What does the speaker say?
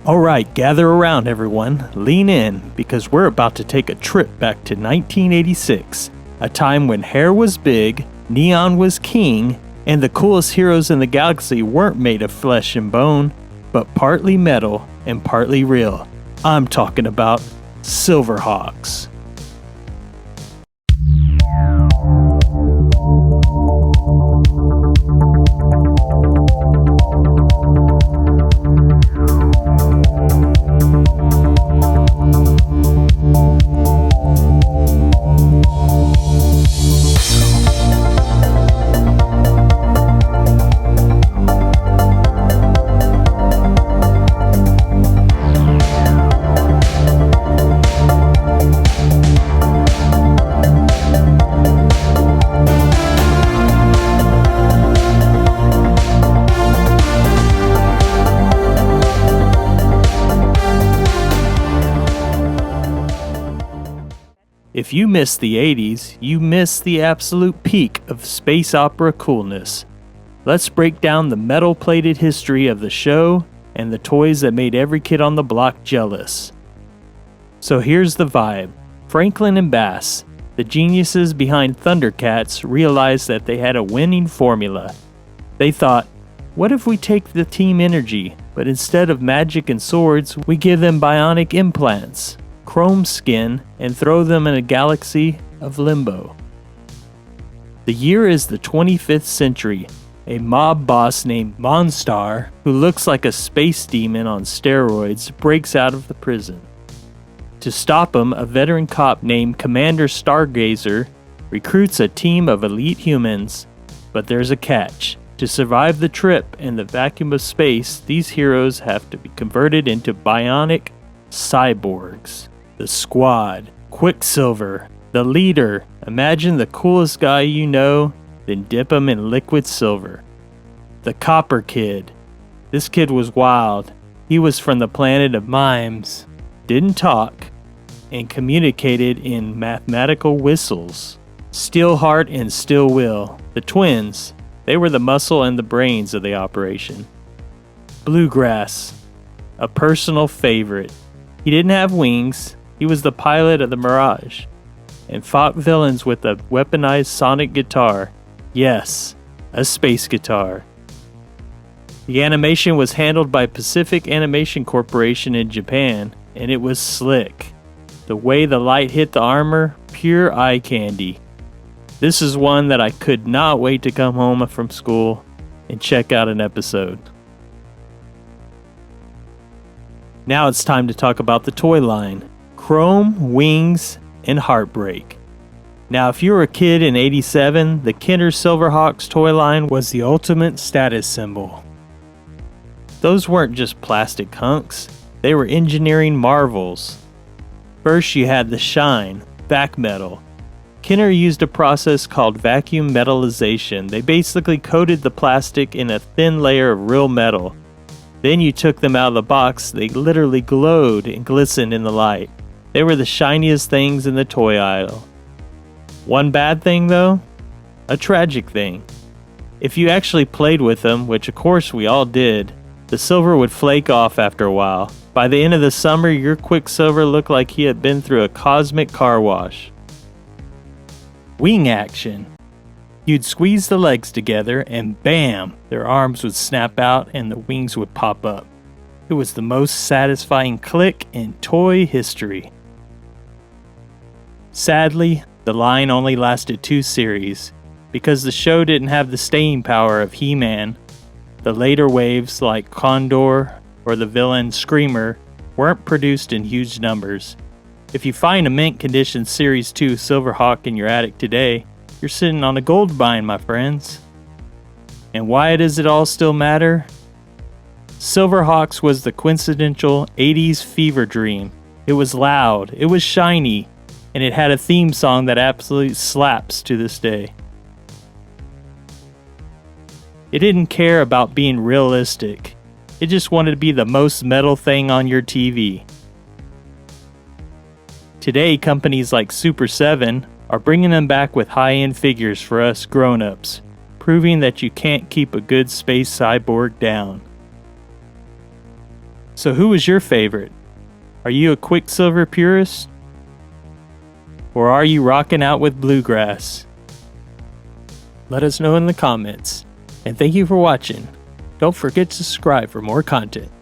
Alright, gather around everyone, lean in, because we're about to take a trip back to 1986, a time when hair was big, neon was king, and the coolest heroes in the galaxy weren't made of flesh and bone, but partly metal and partly real. I'm talking about Silverhawks. If you missed the 80s, you missed the absolute peak of space opera coolness. Let's break down the metal-plated history of the show and the toys that made every kid on the block jealous. So here's the vibe. Franklin and Bass, the geniuses behind Thundercats, realized that they had a winning formula. They thought, what if we take the team energy, but instead of magic and swords, we give them bionic implants, chrome skin, and throw them in a galaxy of limbo. The year is the 25th century. A mob boss named Monstar, who looks like a space demon on steroids, breaks out of the prison. To stop him, a veteran cop named Commander Stargazer recruits a team of elite humans. But there's a catch. To survive the trip in the vacuum of space, these heroes have to be converted into bionic cyborgs. The Squad, Quicksilver, the leader. Imagine the coolest guy you know, then dip him in liquid silver. The Copper Kid. This kid was wild. He was from the planet of mimes, didn't talk, and communicated in mathematical whistles. Steelheart and Steel Will, the twins. They were the muscle and the brains of the operation. Bluegrass, a personal favorite. He didn't have wings. He was the pilot of the Mirage, and fought villains with a weaponized sonic guitar. Yes, a space guitar. The animation was handled by Pacific Animation Corporation in Japan, and it was slick. The way the light hit the armor, pure eye candy. This is one that I could not wait to come home from school and check out an episode. Now it's time to talk about the toy line. Chrome, Wings, and Heartbreak. Now if you were a kid in '87, the Kenner Silverhawks toy line was the ultimate status symbol. Those weren't just plastic hunks, they were engineering marvels. First you had the shine, back metal. Kenner used a process called vacuum metallization. They basically coated the plastic in a thin layer of real metal. Then you took them out of the box, they literally glowed and glistened in the light. They were the shiniest things in the toy aisle. One bad thing though? A tragic thing. If you actually played with them, which of course we all did, the silver would flake off after a while. By the end of the summer, your Quicksilver looked like he had been through a cosmic car wash. Wing action. You'd squeeze the legs together and bam, their arms would snap out and the wings would pop up. It was the most satisfying click in toy history. Sadly, the line only lasted 2 series, because the show didn't have the staying power of He-Man. The later waves like Condor or the villain Screamer weren't produced in huge numbers. If you find a mint condition Series 2 Silverhawk in your attic today, you're sitting on a gold mine, my friends. And why does it all still matter? Silverhawks was the quintessential 80s fever dream. It was loud, it was shiny, and it had a theme song that absolutely slaps to this day. It didn't care about being realistic. It just wanted to be the most metal thing on your TV. Today, companies like Super 7 are bringing them back with high-end figures for us grown-ups, proving that you can't keep a good space cyborg down. So who was your favorite? Are you a Quicksilver purist? Or are you rocking out with bluegrass? Let us know in the comments. And thank you for watching. Don't forget to subscribe for more content.